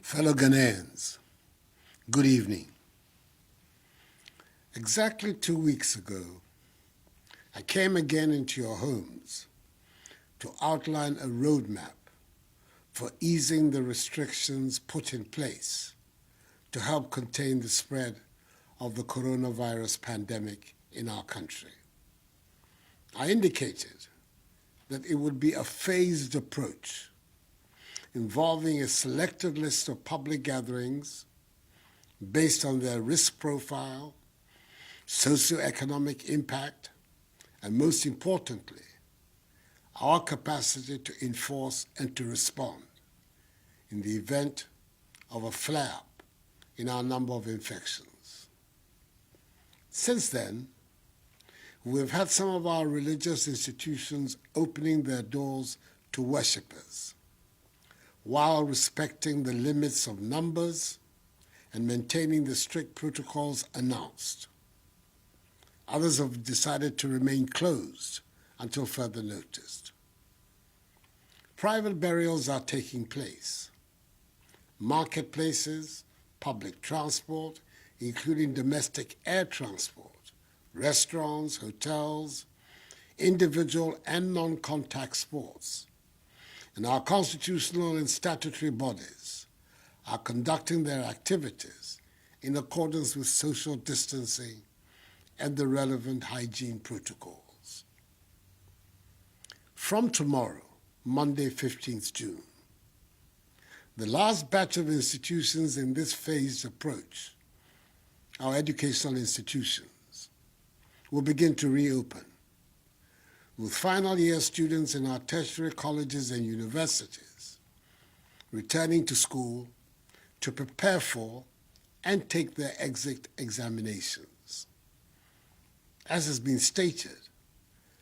Fellow Ghanaians, good evening. Exactly 2 weeks ago, I came again into your homes to outline a roadmap for easing the restrictions put in place to help contain the spread of the coronavirus pandemic in our country. I indicated that it would be a phased approach involving a selected list of public gatherings based on their risk profile, socioeconomic impact, and most importantly, our capacity to enforce and to respond in the event of a flare-up in our number of infections. Since then, we have had some of our religious institutions opening their doors to worshippers, while respecting the limits of numbers and maintaining the strict protocols announced. Others have decided to remain closed until further notice. Private burials are taking place. Marketplaces, public transport, including domestic air transport, restaurants, hotels, individual and non-contact sports, and our constitutional and statutory bodies are conducting their activities in accordance with social distancing and the relevant hygiene protocols. From tomorrow, Monday, 15th June, the last batch of institutions in this phased approach, our educational institutions, will begin to reopen, with final year students in our tertiary colleges and universities returning to school to prepare for and take their exit examinations. As has been stated,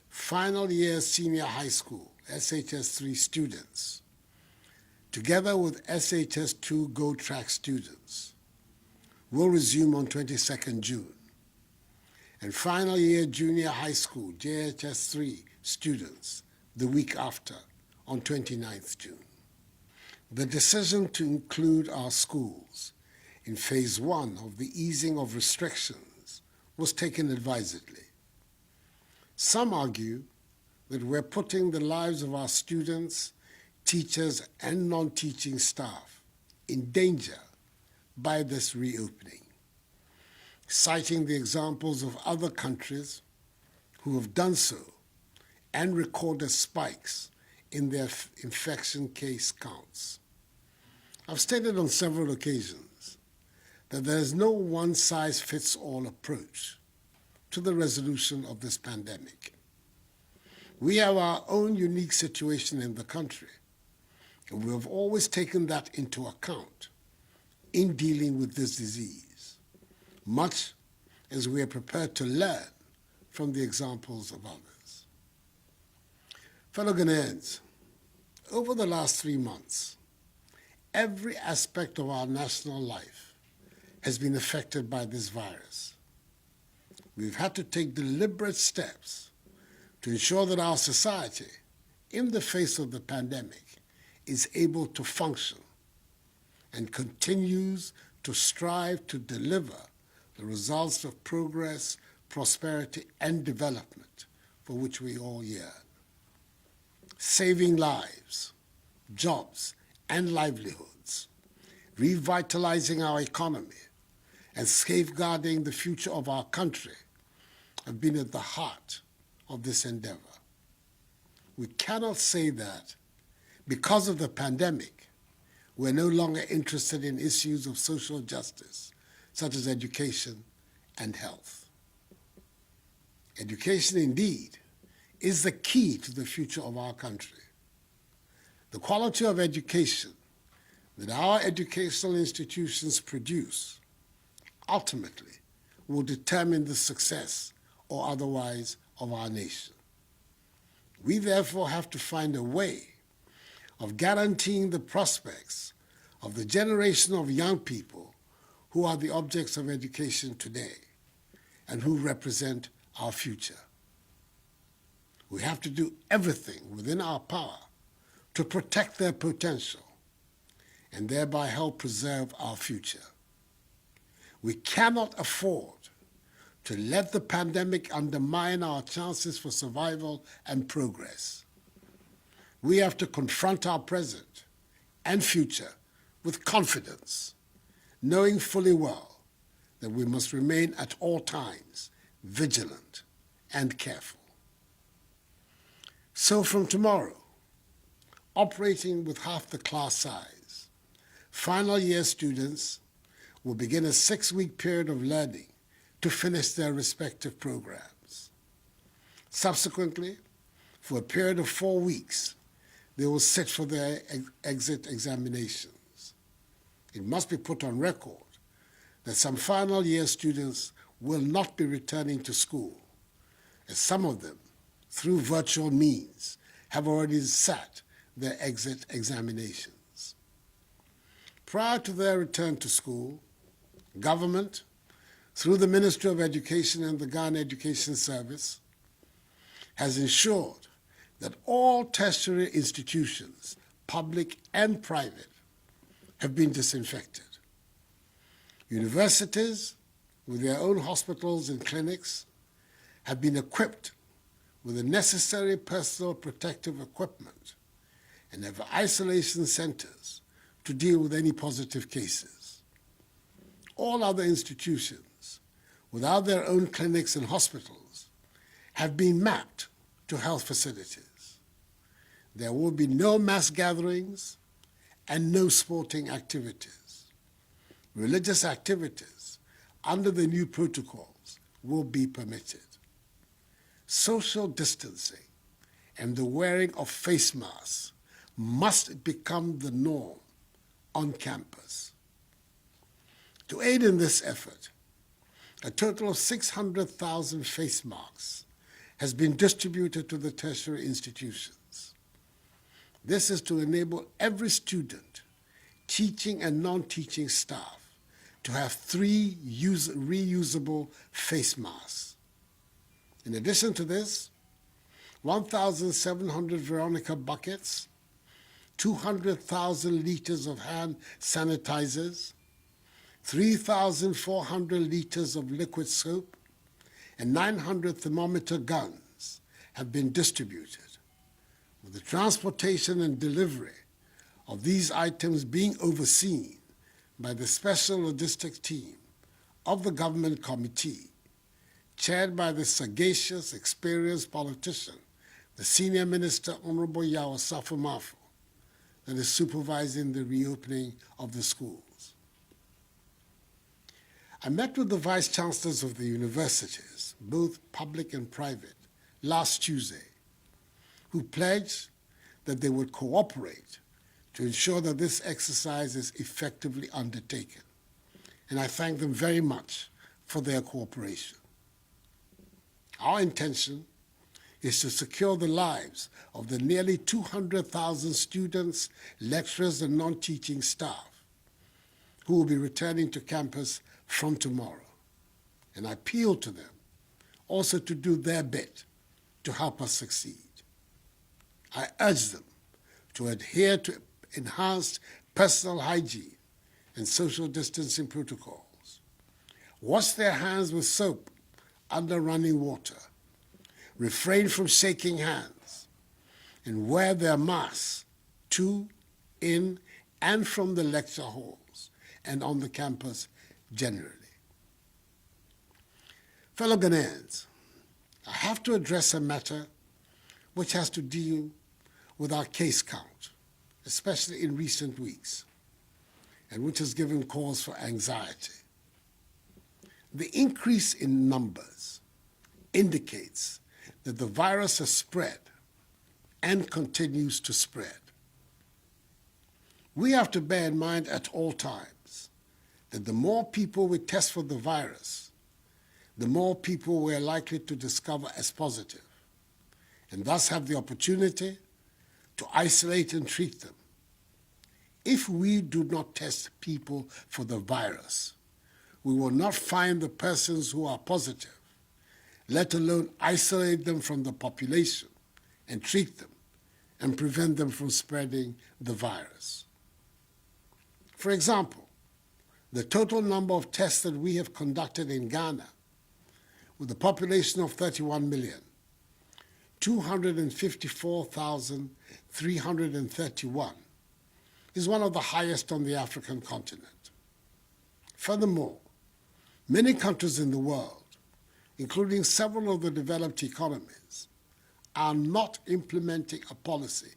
final year senior high school SHS3 students, together with SHS2 Go Track students, will resume on 22nd June, and final year junior high school JHS3 students the week after, on 29th June. The decision to include our schools in phase 1 of the easing of restrictions was taken advisedly. Some argue that we're putting the lives of our students, teachers, and non-teaching staff in danger by this reopening, citing the examples of other countries who have done so and recorded spikes in their infection case counts. I've stated on several occasions that there is no one-size-fits-all approach to the resolution of this pandemic. We have our own unique situation in the country, and we have always taken that into account in dealing with this disease, much as we are prepared to learn from the examples of others. Fellow Ghanaians, over the last 3 months, every aspect of our national life has been affected by this virus. We've had to take deliberate steps to ensure that our society, in the face of the pandemic, is able to function and continues to strive to deliver the results of progress, prosperity, and development for which we all yearn. Saving lives, jobs, and livelihoods, revitalizing our economy, and safeguarding the future of our country have been at the heart of this endeavor. We cannot say that because of the pandemic, we're no longer interested in issues of social justice, such as education and health. Education, indeed, is the key to the future of our country. The quality of education that our educational institutions produce ultimately will determine the success or otherwise of our nation. We therefore have to find a way of guaranteeing the prospects of the generation of young people who are the objects of education today and who represent our future. We have to do everything within our power to protect their potential and thereby help preserve our future. We cannot afford to let the pandemic undermine our chances for survival and progress. We have to confront our present and future with confidence, knowing fully well that we must remain at all times vigilant and careful. So from tomorrow, operating with half the class size, final year students will begin a 6-week period of learning to finish their respective programs. Subsequently, for a period of 4 weeks, they will sit for their exit examinations. It must be put on record that some final year students will not be returning to school, as some of them, through virtual means, have already sat their exit examinations. Prior to their return to school, government, through the Ministry of Education and the Ghana Education Service, has ensured that all tertiary institutions, public and private, have been disinfected. Universities, with their own hospitals and clinics, have been equipped with the necessary personal protective equipment and have isolation centers to deal with any positive cases. All other institutions, without their own clinics and hospitals, have been mapped to health facilities. There will be no mass gatherings and no sporting activities. Religious activities under the new protocols will be permitted. Social distancing and the wearing of face masks must become the norm on campus. To aid in this effort, a total of 600,000 face masks has been distributed to the tertiary institutions. This is to enable every student, teaching and non-teaching staff, to have 3 reusable face masks. In addition to this, 1,700 Veronica buckets, 200,000 liters of hand sanitizers, 3,400 liters of liquid soap, and 900 thermometer guns have been distributed, with the transportation and delivery of these items being overseen by the Special Logistics Team of the Government Committee, chaired by the sagacious, experienced politician, the Senior Minister, Honorable Yao Asafo-Mafo, that is supervising the reopening of the schools. I met with the Vice Chancellors of the universities, both public and private, last Tuesday, who pledged that they would cooperate to ensure that this exercise is effectively undertaken. And I thank them very much for their cooperation. Our intention is to secure the lives of the nearly 200,000 students, lecturers, and non-teaching staff who will be returning to campus from tomorrow. And I appeal to them also to do their bit to help us succeed. I urge them to adhere to enhanced personal hygiene and social distancing protocols, wash their hands with soap under running water, refrain from shaking hands, and wear their masks to, in, and from the lecture halls and on the campus generally. Fellow Ghanaians, I have to address a matter which has to deal with our case count, especially in recent weeks, and which has given cause for anxiety. The increase in numbers indicates that the virus has spread and continues to spread. We have to bear in mind at all times that the more people we test for the virus, the more people we are likely to discover as positive, and thus have the opportunity to isolate and treat them. If we do not test people for the virus, we will not find the persons who are positive, let alone isolate them from the population and treat them and prevent them from spreading the virus. For example, the total number of tests that we have conducted in Ghana, with a population of 31 million, 254,331, is one of the highest on the African continent. Furthermore, many countries in the world, including several of the developed economies, are not implementing a policy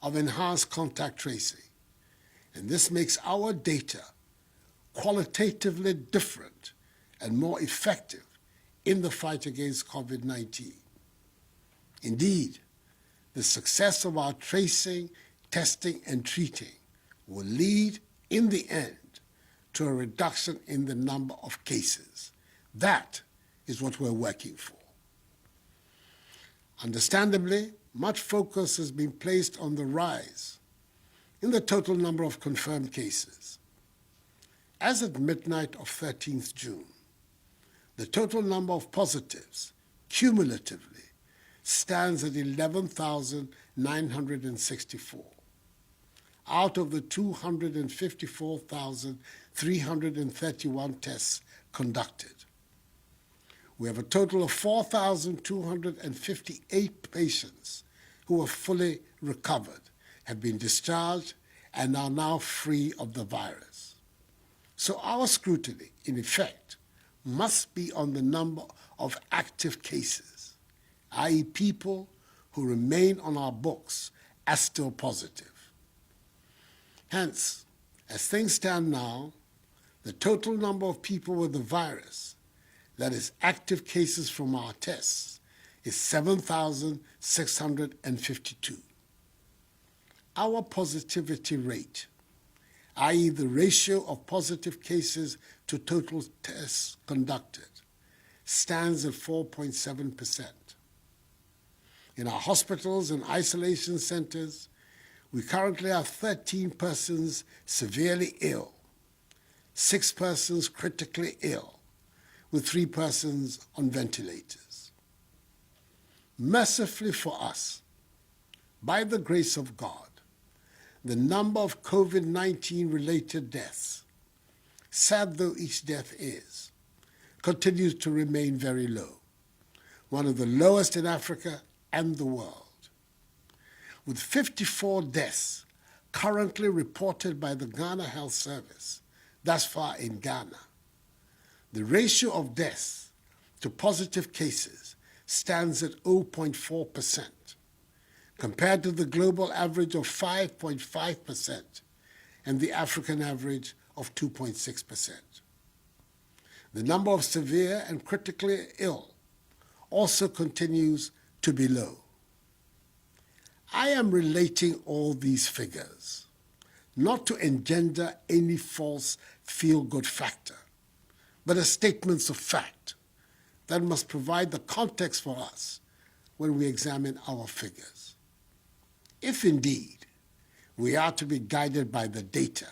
of enhanced contact tracing, and this makes our data qualitatively different and more effective in the fight against COVID-19. Indeed, the success of our tracing, testing, and treating will lead, in the end, to a reduction in the number of cases. That is what we're working for. Understandably, much focus has been placed on the rise in the total number of confirmed cases. As at midnight of 13th June, the total number of positives, cumulatively, stands at 11,964. Out of the 254,331 tests conducted, we have a total of 4,258 patients who are fully recovered, have been discharged, and are now free of the virus. So our scrutiny, in effect, must be on the number of active cases, i.e. people who remain on our books as still positive. Hence, as things stand now, the total number of people with the virus, that is active cases from our tests, is 7,652. Our positivity rate, i.e. the ratio of positive cases to total tests conducted, stands at 4.7%. In our hospitals and isolation centers, we currently have 13 persons severely ill, 6 persons critically ill, with 3 persons on ventilators. Mercifully for us, by the grace of God, the number of COVID-19 related deaths, sad though each death is, continues to remain very low, one of the lowest in Africa and the world. With 54 deaths currently reported by the Ghana Health Service thus far in Ghana, the ratio of deaths to positive cases stands at 0.4%, compared to the global average of 5.5% and the African average of 2.6%. The number of severe and critically ill also continues to be low. I am relating all these figures not to engender any false feel-good factor, but as statements of fact that must provide the context for us when we examine our figures. If indeed we are to be guided by the data,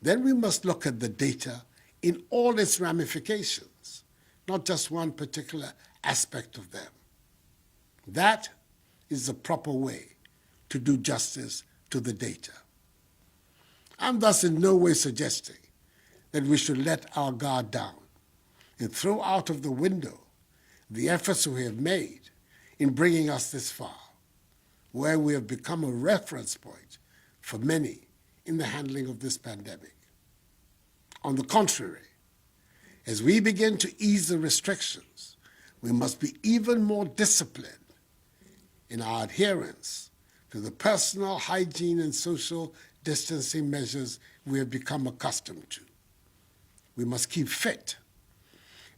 then we must look at the data in all its ramifications, not just one particular aspect of them. That is the proper way to do justice to the data. I'm thus in no way suggesting that we should let our guard down and throw out of the window the efforts we have made in bringing us this far, where we have become a reference point for many in the handling of this pandemic. On the contrary, as we begin to ease the restrictions, we must be even more disciplined in our adherence to the personal hygiene and social distancing measures we have become accustomed to. We must keep fit,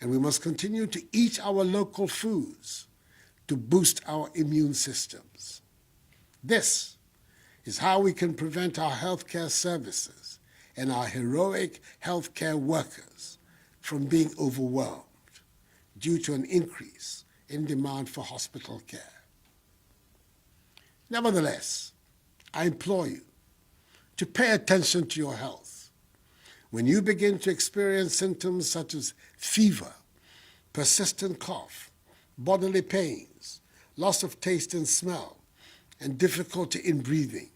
and we must continue to eat our local foods to boost our immune systems. This is how we can prevent our healthcare services and our heroic healthcare workers from being overwhelmed due to an increase in demand for hospital care. Nevertheless, I implore you to pay attention to your health. When you begin to experience symptoms such as fever, persistent cough, bodily pains, loss of taste and smell, and difficulty in breathing,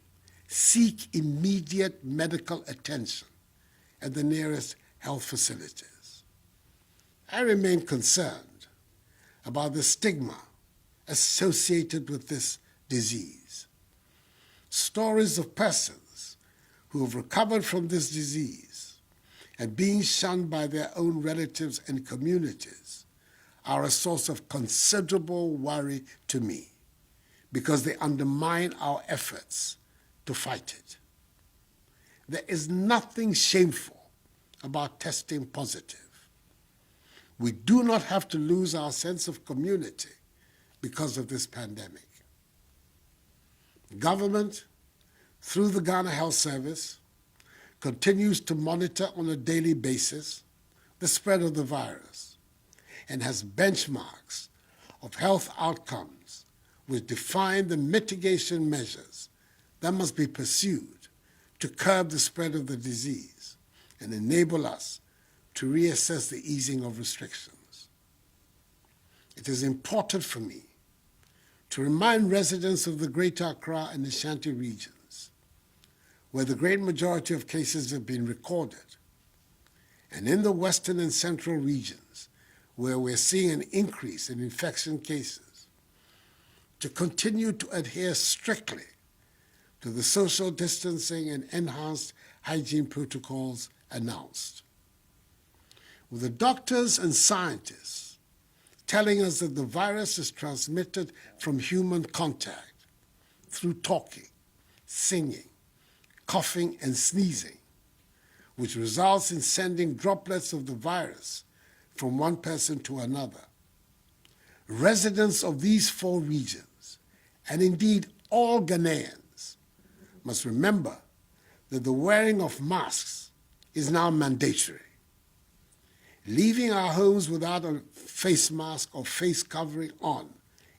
seek immediate medical attention at the nearest health facilities. I remain concerned about the stigma associated with this disease. Stories of persons who have recovered from this disease and being shunned by their own relatives and communities are a source of considerable worry to me because they undermine our efforts to fight it. There is nothing shameful about testing positive. We do not have to lose our sense of community because of this pandemic. Government, through the Ghana Health Service, continues to monitor on a daily basis the spread of the virus and has benchmarks of health outcomes which define the mitigation measures that must be pursued to curb the spread of the disease and enable us to reassess the easing of restrictions. It is important for me to remind residents of the Greater Accra and Ashanti regions, where the great majority of cases have been recorded, and in the western and central regions, where we're seeing an increase in infection cases, to continue to adhere strictly to the social distancing and enhanced hygiene protocols announced. With the doctors and scientists telling us that the virus is transmitted from human contact through talking, singing, coughing, and sneezing, which results in sending droplets of the virus from one person to another. Residents of these 4 regions, and indeed all Ghanaians, must remember that the wearing of masks is now mandatory. Leaving our homes without a face mask or face covering on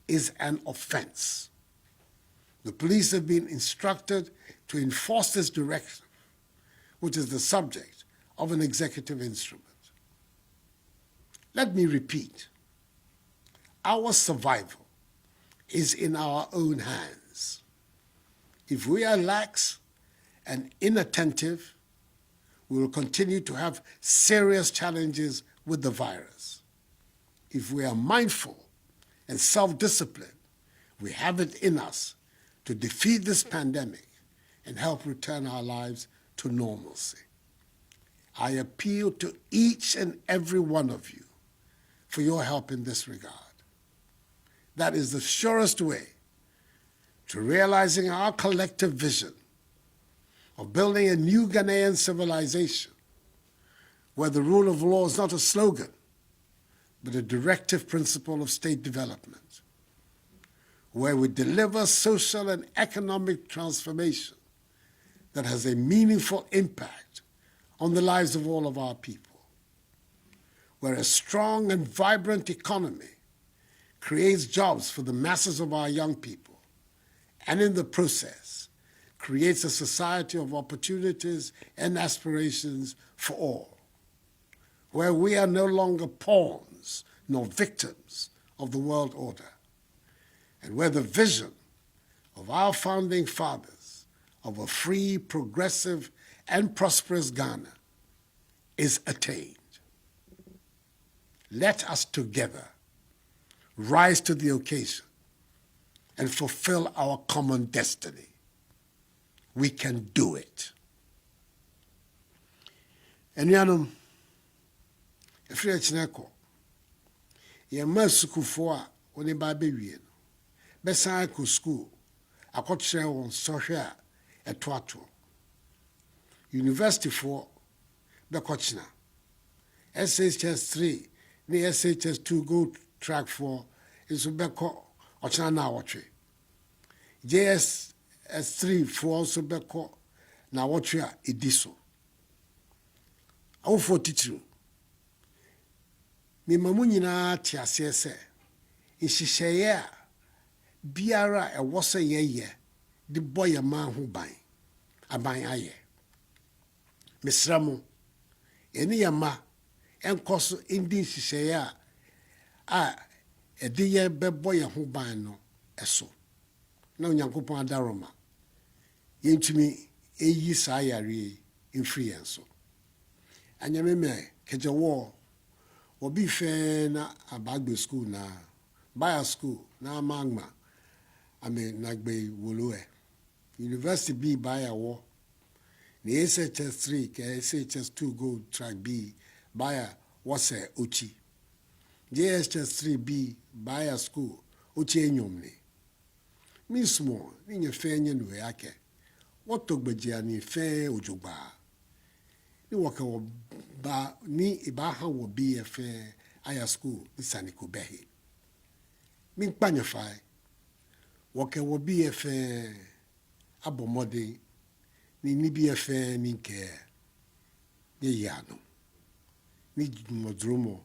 is an offense. The police have been instructed to enforce this directive, which is the subject of an executive instrument. Let me repeat, our survival is in our own hands. If we are lax and inattentive, we will continue to have serious challenges with the virus. If we are mindful and self-disciplined, we have it in us to defeat this pandemic and help return our lives to normalcy. I appeal to each and every one of you for your help in this regard. That is the surest way to realizing our collective vision of building a new Ghanaian civilization where the rule of law is not a slogan, but a directive principle of state development, where we deliver social and economic transformation that has a meaningful impact on the lives of all of our people, where a strong and vibrant economy creates jobs for the masses of our young people, and in the process, creates a society of opportunities and aspirations for all, where we are no longer pawns nor victims of the world order, and where the vision of our founding fathers of a free, progressive, and prosperous Ghana is attained. Let us together rise to the occasion and fulfill our common destiny. We can do it. Enuanom, efiri echineko, yema sukufoɔ a wɔne ba bɛwie no, bɛsan akɔ school, akɔkyerɛ wɔn sɔhwɛ a ɛtoatoɔ. University foɔ bɛkɔkyena, SHS 3 ne SHS 2 go track foɔ nso bɛkɔ ɔkyena na awɔtwe. JS3 foɔ nso bɛkɔ na awɔtwe a ɛdi so. Awofoɔ titiri, mema mo nyinaa te aseɛ sɛ nhyehyɛeɛ a biara a ɛwɔ sɛ yɛyɛ de bɔ yɛn man ho aban ayɛ. Mesrɛ mo, ɛne yɛn ma ɛnkɔ so ndi nhyehyɛeɛ a ɛde yɛn bɛbɔ yɛn ho ban no ɛso. Na Onyankopɔn adaroma, yɛntumi ɛyi saa yare mfiri yɛn so. Anyame me kejawɔ obi fɛ na abagbe school na Bayer school na amangma nagbe woloe university B Bayer wo na SHS3 ke SHS2 go track B Bayer wose ochi JHS3 B Bayer school ochi enyomne mi small ni nye fɛ nye no yake wotogbegia ni fɛ ojogba ni waka wo ba ni ibaha wo bi efe aya school ni saniko behi min kpanya fai waka wo bi efe abomode ni bi efe ni nke ye yano ni modromo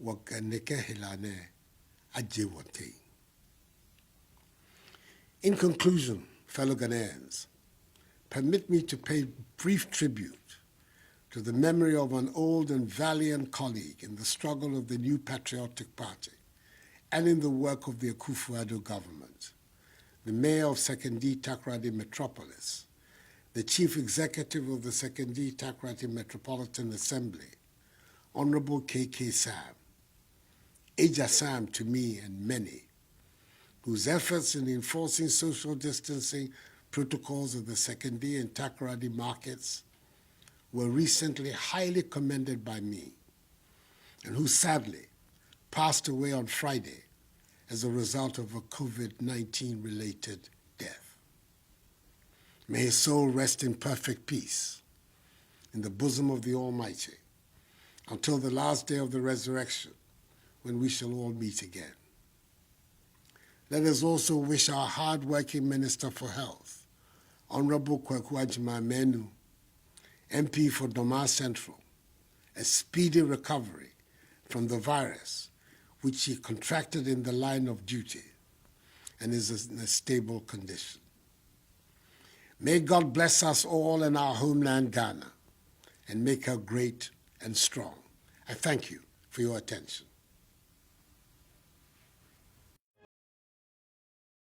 waka neke helane aje wote. In conclusion, fellow Ghanaians, permit me to pay brief tribute to the memory of an old and valiant colleague in the struggle of the New Patriotic Party and in the work of the Akufo-Addo government, the mayor of Sekondi Takoradi Metropolis, the chief executive of the Sekondi Takoradi Metropolitan Assembly, Honorable K.K. Sam, Eja Sam to me and many, whose efforts in enforcing social distancing protocols of the Sekondi and Takoradi markets were recently highly commended by me, and who sadly passed away on Friday as a result of a COVID-19 related death. May his soul rest in perfect peace in the bosom of the Almighty until the last day of the resurrection, when we shall all meet again. Let us also wish our hard-working Minister for Health, Honorable Kwaku Agyeman-Manu, MP for Doma Central, a speedy recovery from the virus which he contracted in the line of duty and is in a stable condition. May God bless us all in our homeland, Ghana, and make her great and strong. I thank you for your attention.